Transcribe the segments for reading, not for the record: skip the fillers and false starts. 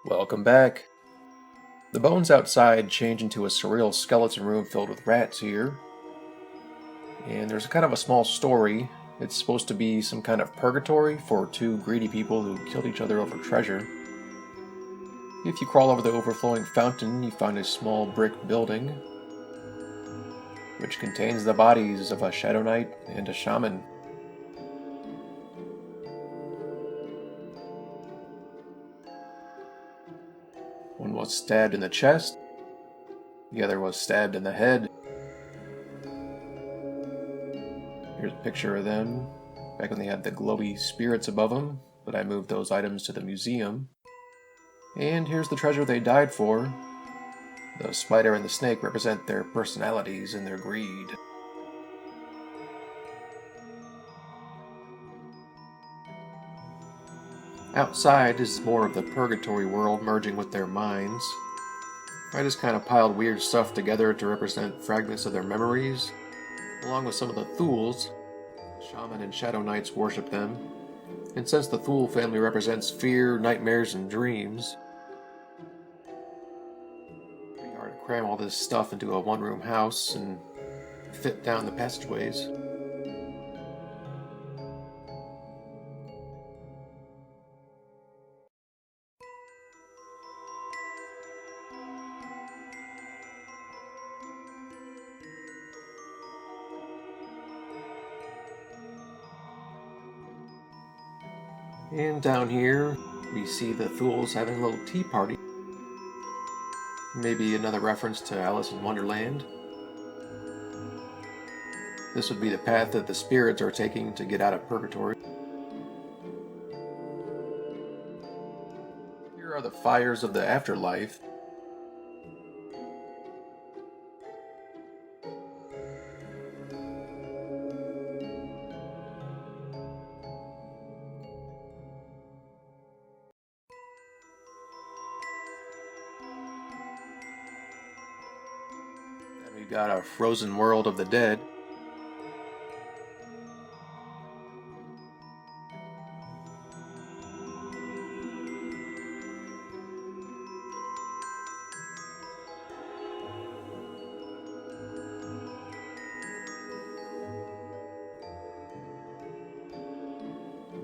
Welcome back. The bones outside change into a surreal skeleton room filled with rats here. And there's kind of a small story. It's supposed to be some kind of purgatory for two greedy people who killed each other over treasure. If you crawl over the overflowing fountain, you find a small brick building, which contains the bodies of a Shadow Knight and a shaman. One was stabbed in the chest, the other was stabbed in the head. Here's a picture of them, back when they had the glowy spirits above them, but I moved those items to the museum. And here's the treasure they died for. The spider and the snake represent their personalities and their greed. Outside is more of the purgatory world merging with their minds. I just kind of piled weird stuff together to represent fragments of their memories, along with some of the Thules. Shaman and Shadow Knights worship them, and since the Thule family represents fear, nightmares, and dreams, it's pretty hard to cram all this stuff into a one-room house and fit down the passageways. And down here, we see the Thules having a little tea party. Maybe another reference to Alice in Wonderland. This would be the path that the spirits are taking to get out of purgatory. Here are the fires of the afterlife. Then we've got a frozen world of the dead.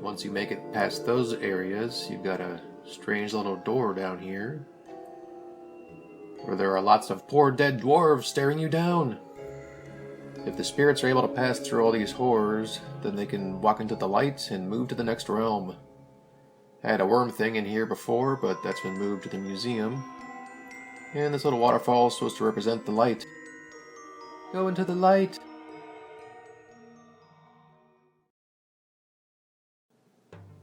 Once you make it past those areas, you've got a strange little door down here, where there are lots of poor dead dwarves staring you down. If the spirits are able to pass through all these horrors, then they can walk into the light and move to the next realm. I had a worm thing in here before, but that's been moved to the museum. And this little waterfall is supposed to represent the light. Go into the light!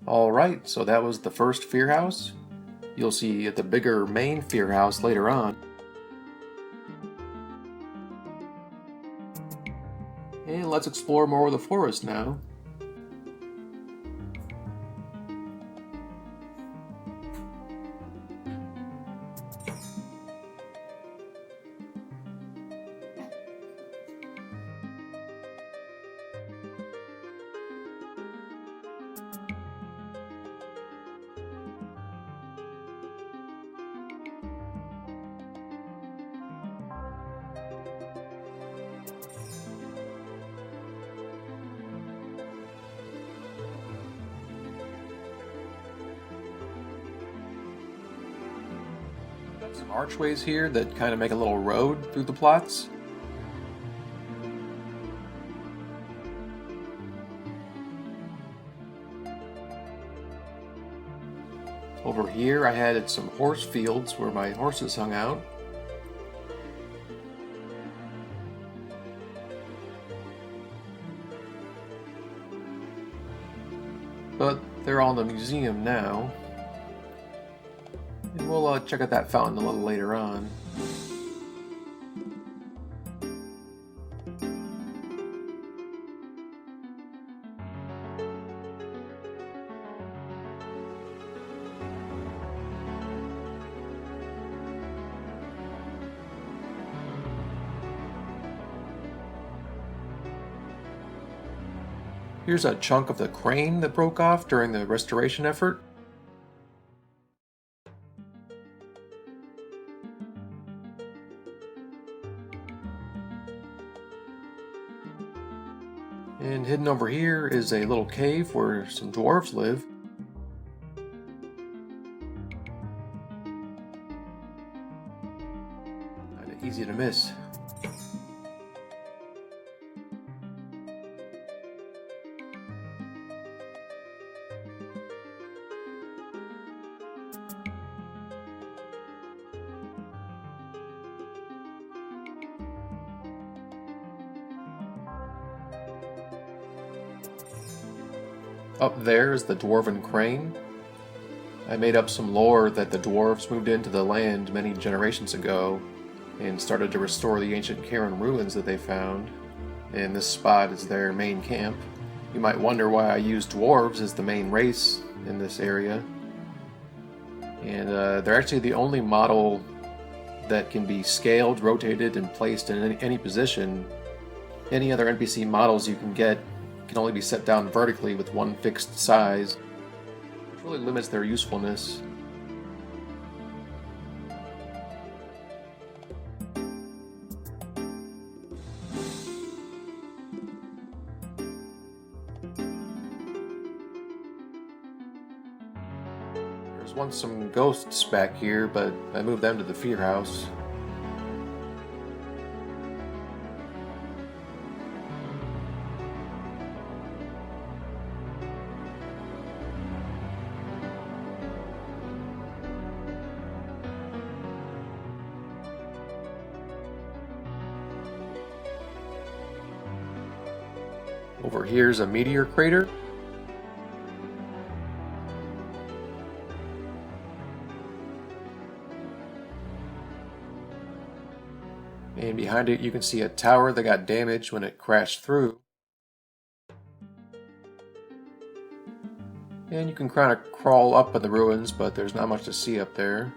Alright, so that was the first Fear House. You'll see the bigger main Fear House later on. And let's explore more of the forest now. Got some archways here that kind of make a little road through the plots. Over here I had some horse fields where my horses hung out. But they're all in the museum now. And we'll check out that fountain a little later on. Here's a chunk of the crane that broke off during the restoration effort. And hidden over here is a little cave where some dwarves live. Kinda easy to miss. Up there is the Dwarven Crane. I made up some lore that the dwarves moved into the land many generations ago and started to restore the ancient Karen ruins that they found, and this spot is their main camp. You might wonder why I use dwarves as the main race in this area, and they're actually the only model that can be scaled, rotated, and placed in any position. Any other NPC models you can get can only be set down vertically with one fixed size, which really limits their usefulness. There's once some ghosts back here, but I moved them to the Fear House. Over here's a meteor crater. And behind it you can see a tower that got damaged when it crashed through. And you can kind of crawl up in the ruins, but there's not much to see up there.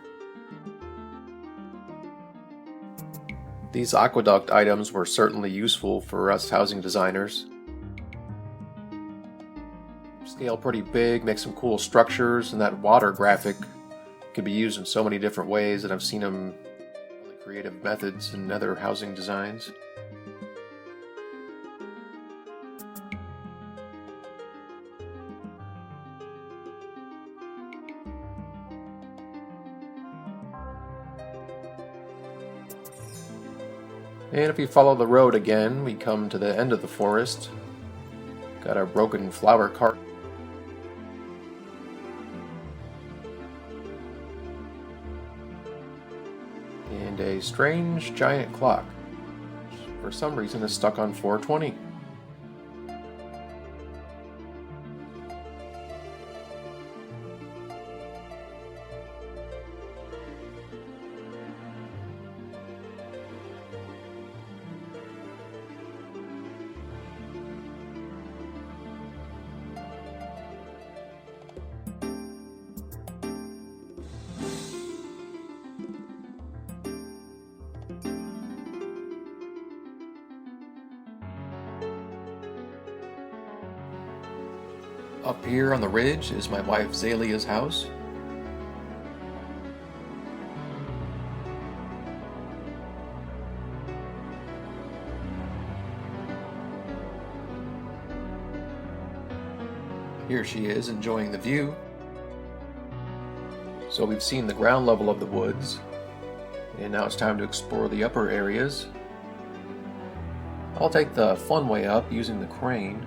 These aqueduct items were certainly useful for us housing designers. Scale pretty big, make some cool structures, and that water graphic can be used in so many different ways, and I've seen them really creative methods in other housing designs. And if we follow the road again, we come to the end of the forest. Got a broken flower cart. And a strange giant clock, which for some reason is stuck on 420. Up here on the ridge is my wife Zalia's house. Here she is enjoying the view. So we've seen the ground level of the woods, and now it's time to explore the upper areas. I'll take the fun way up using the crane.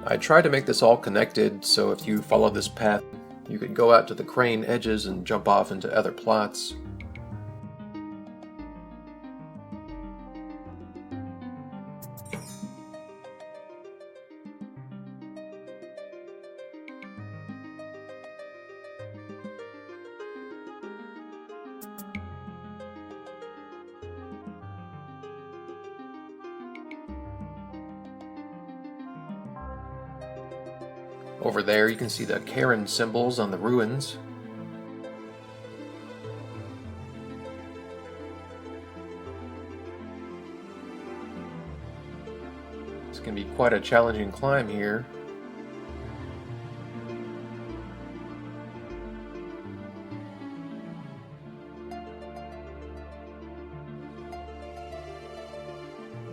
I tried to make this all connected, so if you follow this path, you could go out to the crane edges and jump off into other plots. Over there you can see the Karen symbols on the ruins. It's can be quite a challenging climb here.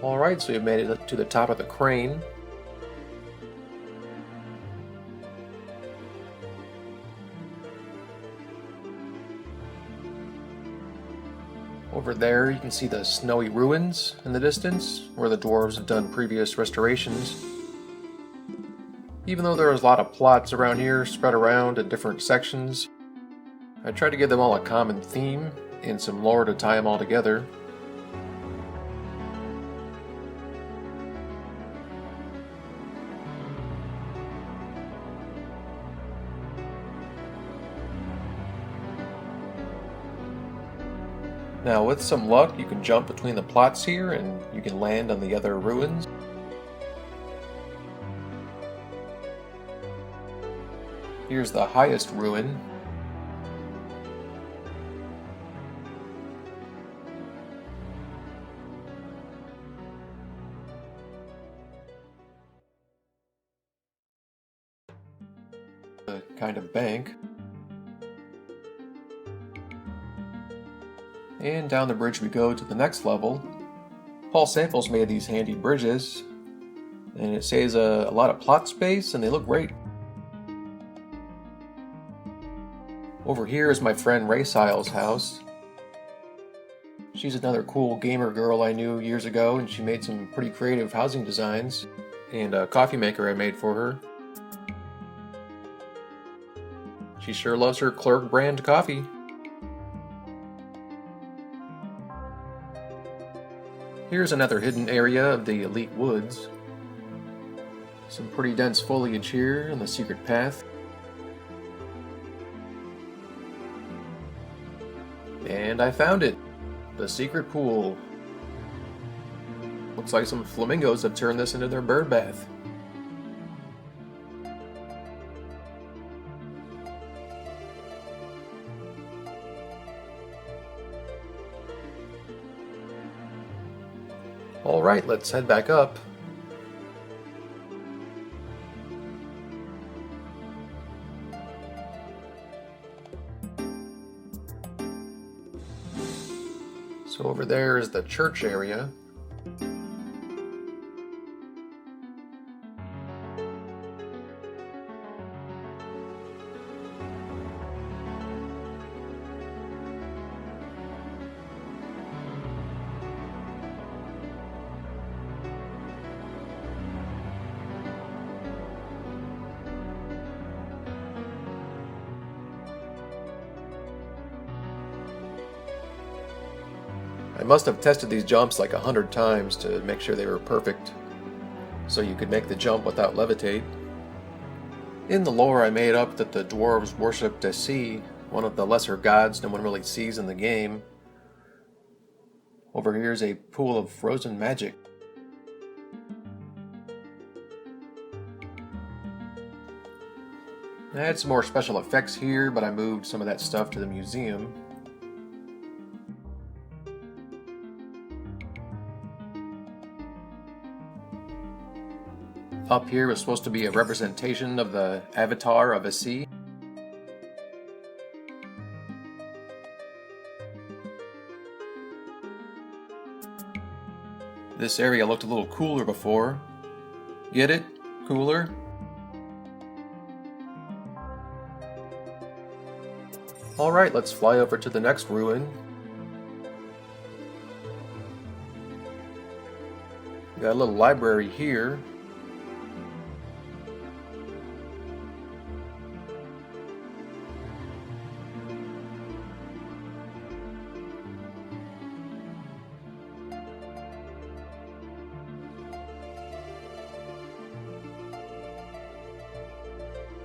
Alright, so we've made it to the top of the crane. Over there you can see the snowy ruins in the distance, where the dwarves have done previous restorations. Even though there's a lot of plots around here spread around in different sections, I tried to give them all a common theme and some lore to tie them all together. Now with some luck you can jump between the plots here and you can land on the other ruins. Here's the highest ruin. A kind of bank. And down the bridge we go to the next level. Paul Samples made these handy bridges, and it saves a lot of plot space and they look great. Over here is my friend Ray Siles' house. She's another cool gamer girl I knew years ago, and she made some pretty creative housing designs, and a coffee maker I made for her. She sure loves her Clerk brand coffee. Here's another hidden area of the Elite Woods. Some pretty dense foliage here and the secret path. And I found it! The secret pool. Looks like some flamingos have turned this into their bird bath. Alright, let's head back up. So over there is the church area. I must have tested these jumps like 100 times to make sure they were perfect, so you could make the jump without levitate. In the lore I made up that the dwarves worshipped Tsolaes, one of the lesser gods no one really sees in the game. Over here is a pool of frozen magic. I had some more special effects here, but I moved some of that stuff to the museum. Up here was supposed to be a representation of the avatar of a sea. This area looked a little cooler before. Get it? Cooler? Alright, let's fly over to the next ruin. Got a little library here.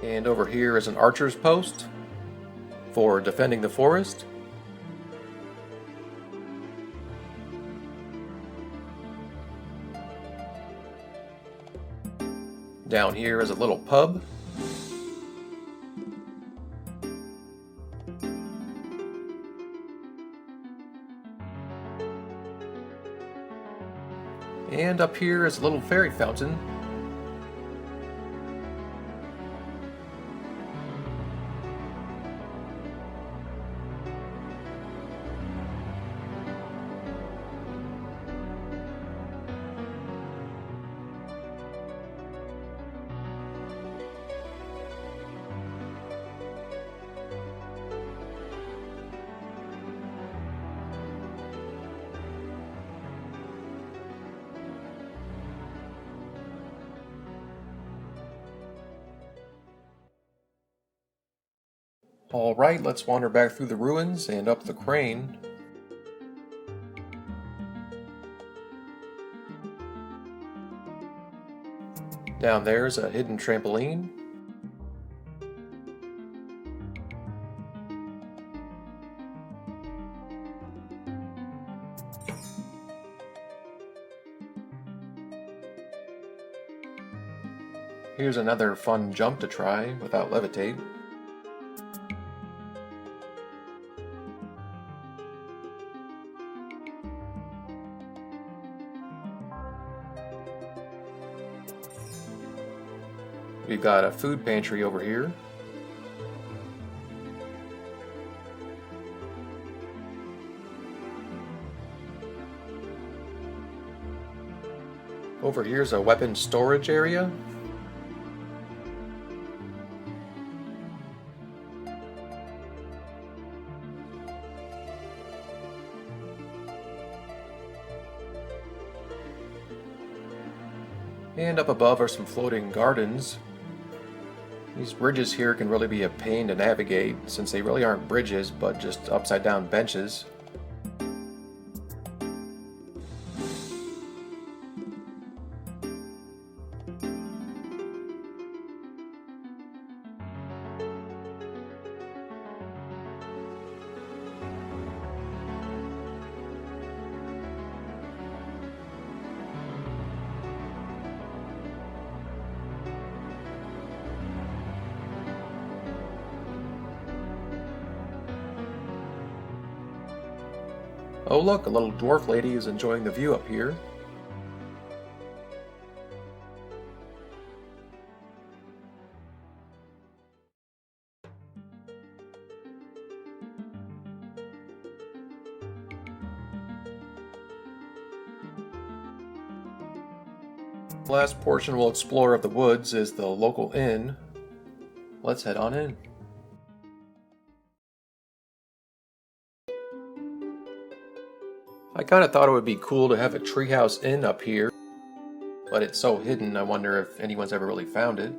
And over here is an archer's post for defending the forest. Down here is a little pub. And up here is a little fairy fountain. Alright, let's wander back through the ruins and up the crane. Down there's a hidden trampoline. Here's another fun jump to try without levitate. We've got a food pantry over here. Over here's a weapon storage area. And up above are some floating gardens. These bridges here can really be a pain to navigate, since they really aren't bridges, but just upside down benches. Oh look, a little dwarf lady is enjoying the view up here. The last portion we'll explore of the woods is the local inn. Let's head on in. I kinda thought it would be cool to have a treehouse inn up here, but it's so hidden I wonder if anyone's ever really found it.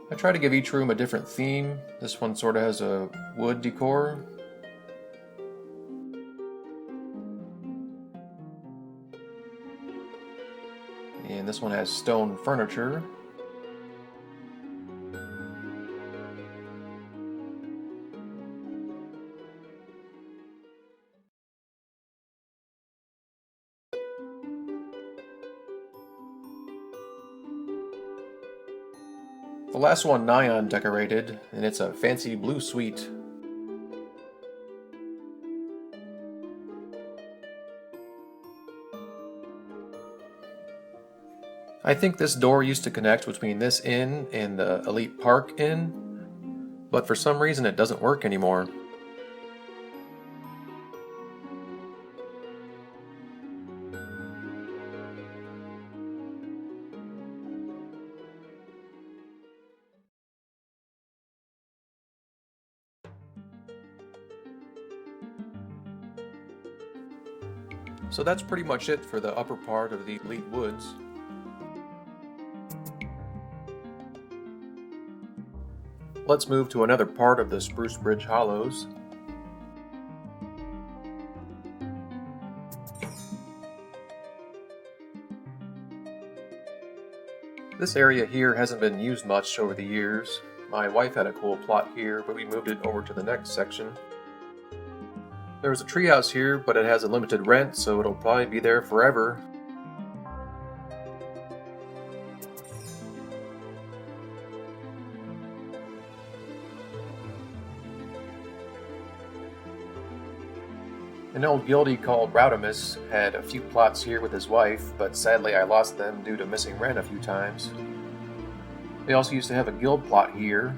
I try to give each room a different theme. This one sorta has a wood decor. And this one has stone furniture. The last one Nyan decorated, and it's a fancy blue suite. I think this door used to connect between this inn and the Elite Park Inn, but for some reason it doesn't work anymore. So that's pretty much it for the upper part of the Elite Woods. Let's move to another part of the Spruce Bridge Hollows. This area here hasn't been used much over the years. My wife had a cool plot here, but we moved it over to the next section. There's a treehouse here, but it has a limited rent, so it'll probably be there forever. An old guildie called Rowdimus had a few plots here with his wife, but sadly I lost them due to missing rent a few times. They also used to have a guild plot here.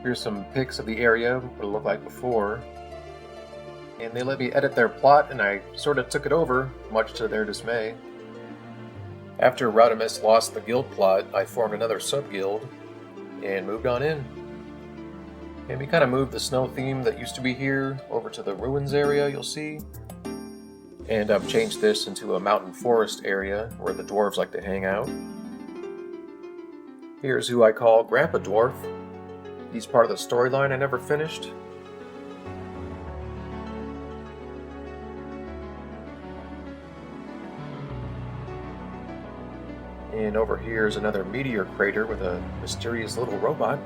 Here's some pics of the area, what it looked like before. And they let me edit their plot, and I sort of took it over, much to their dismay. After Rowdimus lost the guild plot, I formed another sub-guild and moved on in. And we kind of moved the snow theme that used to be here over to the ruins area, you'll see. And I've changed this into a mountain forest area where the dwarves like to hang out. Here's who I call Grandpa Dwarf. He's part of the storyline I never finished. And over here is another meteor crater with a mysterious little robot.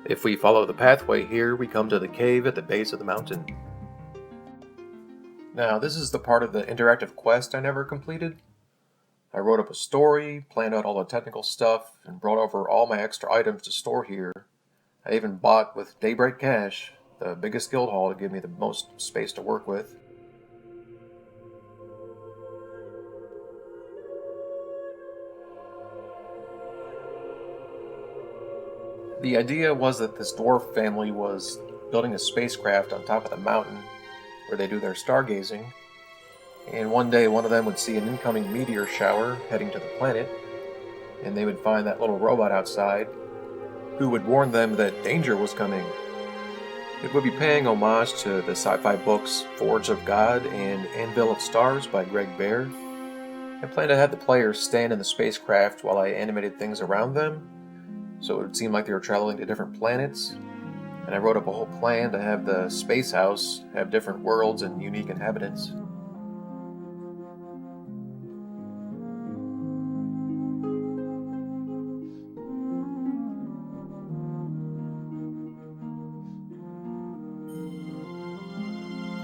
If we follow the pathway here, we come to the cave at the base of the mountain. Now, this is the part of the interactive quest I never completed. I wrote up a story, planned out all the technical stuff, and brought over all my extra items to store here. I even bought, with Daybreak Cash, the biggest guild hall to give me the most space to work with. The idea was that this dwarf family was building a spacecraft on top of the mountain where they do their stargazing, and one day one of them would see an incoming meteor shower heading to the planet, and they would find that little robot outside who would warn them that danger was coming. It would be paying homage to the sci-fi books Forge of God and Anvil of Stars by Greg Bear. I planned to have the players stand in the spacecraft while I animated things around them, so it would seem like they were traveling to different planets, and I wrote up a whole plan to have the space house have different worlds and unique inhabitants.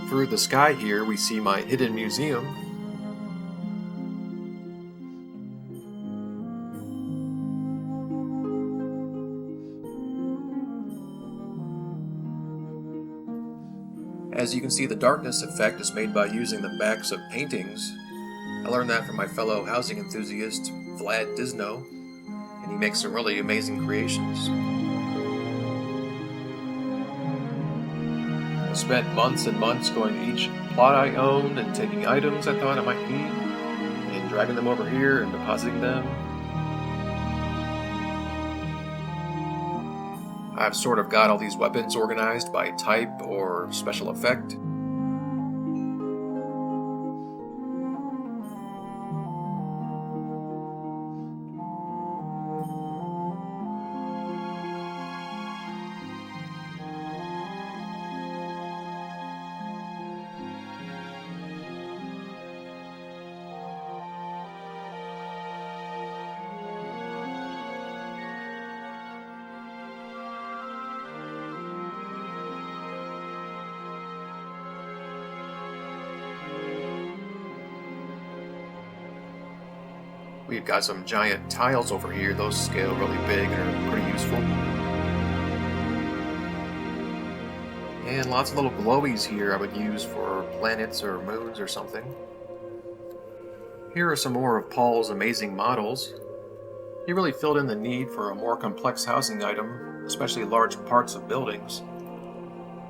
Through the sky here, we see my hidden museum. As you can see, the darkness effect is made by using the backs of paintings. I learned that from my fellow housing enthusiast, Vlad Disno, and he makes some really amazing creations. I spent months and months going to each plot I owned and taking items I thought I might need, and dragging them over here and depositing them. I've sort of got all these weapons organized by type or special effect. We've got some giant tiles over here. Those scale really big and are pretty useful. And lots of little glowies here I would use for planets or moons or something. Here are some more of Paul's amazing models. He really filled in the need for a more complex housing item, especially large parts of buildings.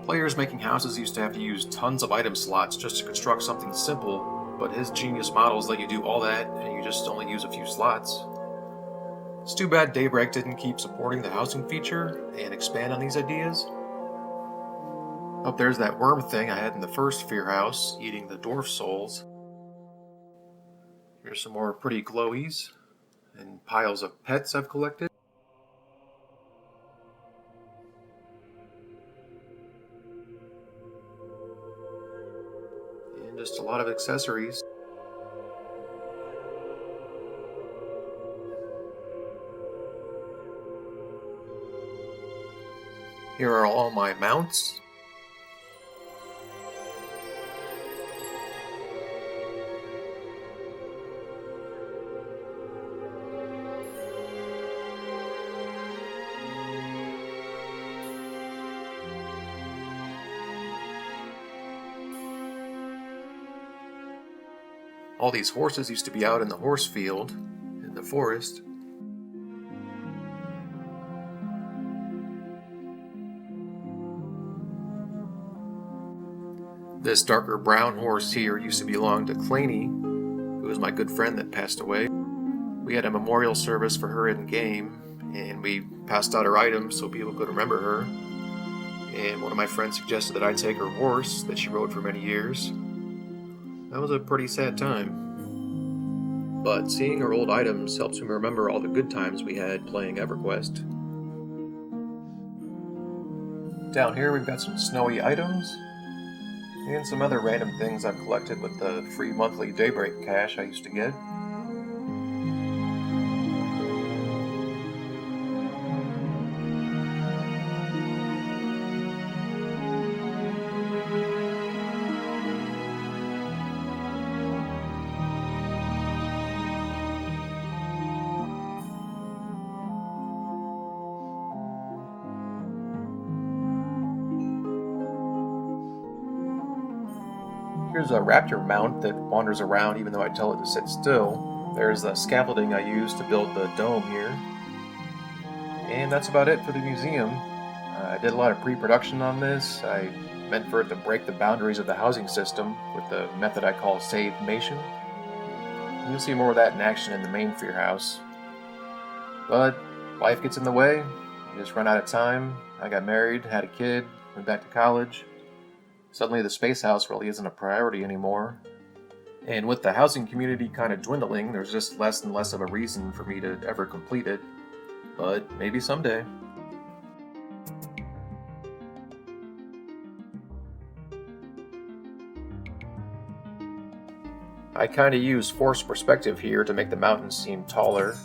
Players making houses used to have to use tons of item slots just to construct something simple, but his genius models let you do all that and you just only use a few slots. It's too bad Daybreak didn't keep supporting the housing feature and expand on these ideas. Oh, there's that worm thing I had in the first Fear House, eating the dwarf souls. Here's some more pretty glowies and piles of pets I've collected. And just a lot of accessories. Here are all my mounts. All these horses used to be out in the horse field, in the forest. This darker brown horse here used to belong to Claney, who was my good friend that passed away. We had a memorial service for her in game, and we passed out her items so people could remember her. And one of my friends suggested that I take her horse that she rode for many years. That was a pretty sad time. But seeing her old items helps me remember all the good times we had playing EverQuest. Down here we've got some snowy items, and some other random things I've collected with the free monthly Daybreak cash I used to get. Here's a raptor mount that wanders around even though I tell it to sit still. There's the scaffolding I used to build the dome here. And that's about it for the museum. I did a lot of pre-production on this. I meant for it to break the boundaries of the housing system with the method I call Save-mation. You'll see more of that in action in the main Fear House. But life gets in the way. You just run out of time. I got married, had a kid, went back to college. Suddenly the space house really isn't a priority anymore. And with the housing community kind of dwindling, there's just less and less of a reason for me to ever complete it. But maybe someday. I kind of use forced perspective here to make the mountains seem taller.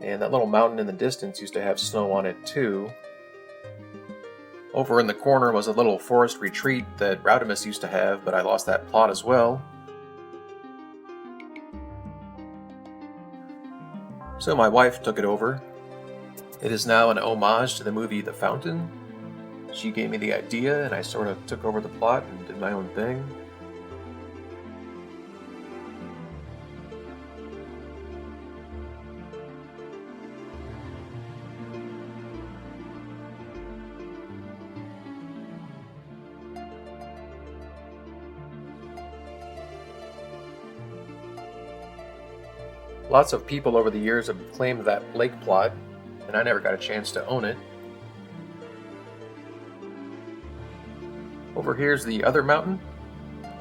And that little mountain in the distance used to have snow on it too. Over in the corner was a little forest retreat that Rowdimus used to have, but I lost that plot as well. So my wife took it over. It is now an homage to the movie The Fountain. She gave me the idea and I sort of took over the plot and did my own thing. Lots of people over the years have claimed that lake plot, and I never got a chance to own it. Over here's the other mountain.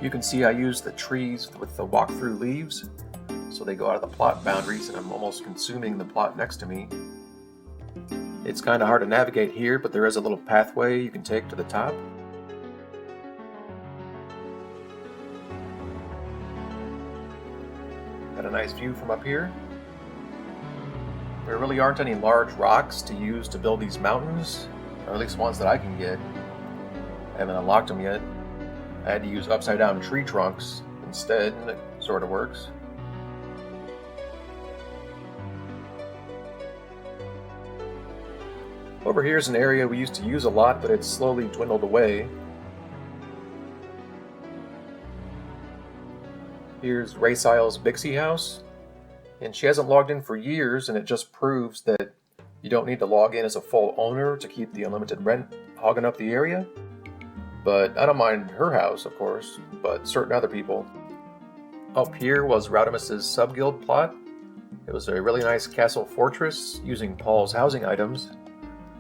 You can see I use the trees with the walk-through leaves, so they go out of the plot boundaries and I'm almost consuming the plot next to me. It's kind of hard to navigate here, but there is a little pathway you can take to the top. Got a nice view from up here. There really aren't any large rocks to use to build these mountains, or at least ones that I can get. I haven't unlocked them yet. I had to use upside down tree trunks instead, and it sort of works. Over here is an area we used to use a lot, but it's slowly dwindled away. Here's Raysile's Bixie house, and she hasn't logged in for years, and it just proves that you don't need to log in as a full owner to keep the unlimited rent hogging up the area. But I don't mind her house, of course, but certain other people. Up here was Rowdimus's sub-guild plot. It was a really nice castle fortress using Paul's housing items.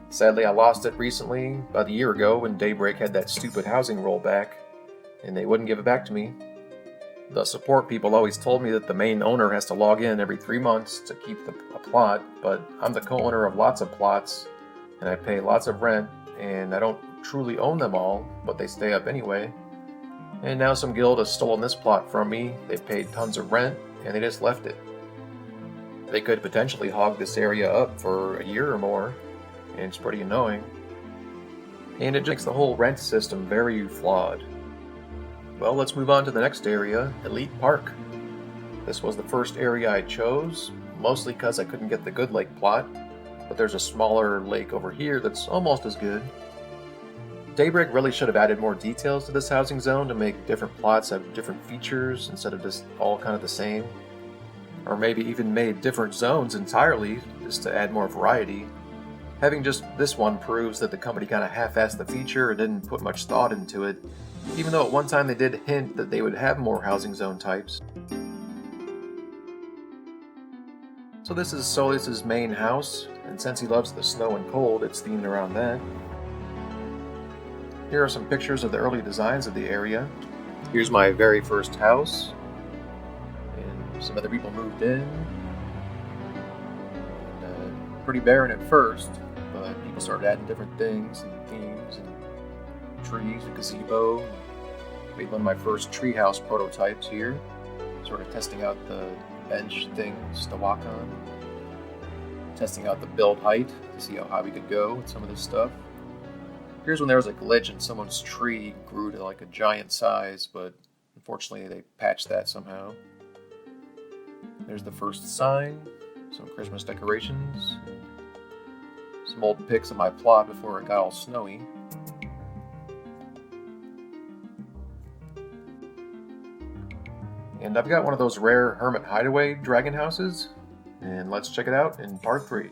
Sadly, I lost it recently, about a year ago, when Daybreak had that stupid housing rollback, and they wouldn't give it back to me. The support people always told me that the main owner has to log in every 3 months to keep a plot, but I'm the co-owner of lots of plots, and I pay lots of rent, and I don't truly own them all, but they stay up anyway. And now some guild has stolen this plot from me, they've paid tons of rent, and they just left it. They could potentially hog this area up for a year or more. and it's pretty annoying. And it just makes the whole rent system very flawed. Well, let's move on to the next area, Elite Park. This was the first area I chose, mostly because I couldn't get the Good Lake plot, but there's a smaller lake over here that's almost as good. Daybreak really should have added more details to this housing zone to make different plots have different features instead of just all kind of the same. Or maybe even made different zones entirely, just to add more variety. Having just this one proves that the company kind of half-assed the feature and didn't put much thought into it, even though at one time they did hint that they would have more housing zone types. So this is Tsolaes' main house, and since he loves the snow and cold, it's themed around that. Here are some pictures of the early designs of the area. Here's my very first house, and some other people moved in. And, pretty barren at first, but people started adding different things and themes and trees, a gazebo. Made one of my first treehouse prototypes here, sort of testing out the bench things to walk on, testing out the build height to see how high we could go with some of this stuff. Here's when there was a glitch and someone's tree grew to like a giant size, but unfortunately they patched that somehow. There's the first sign, some Christmas decorations, some old pics of my plot before it got all snowy. And I've got one of those rare hermit hideaway dragon houses, and let's check it out in part 3.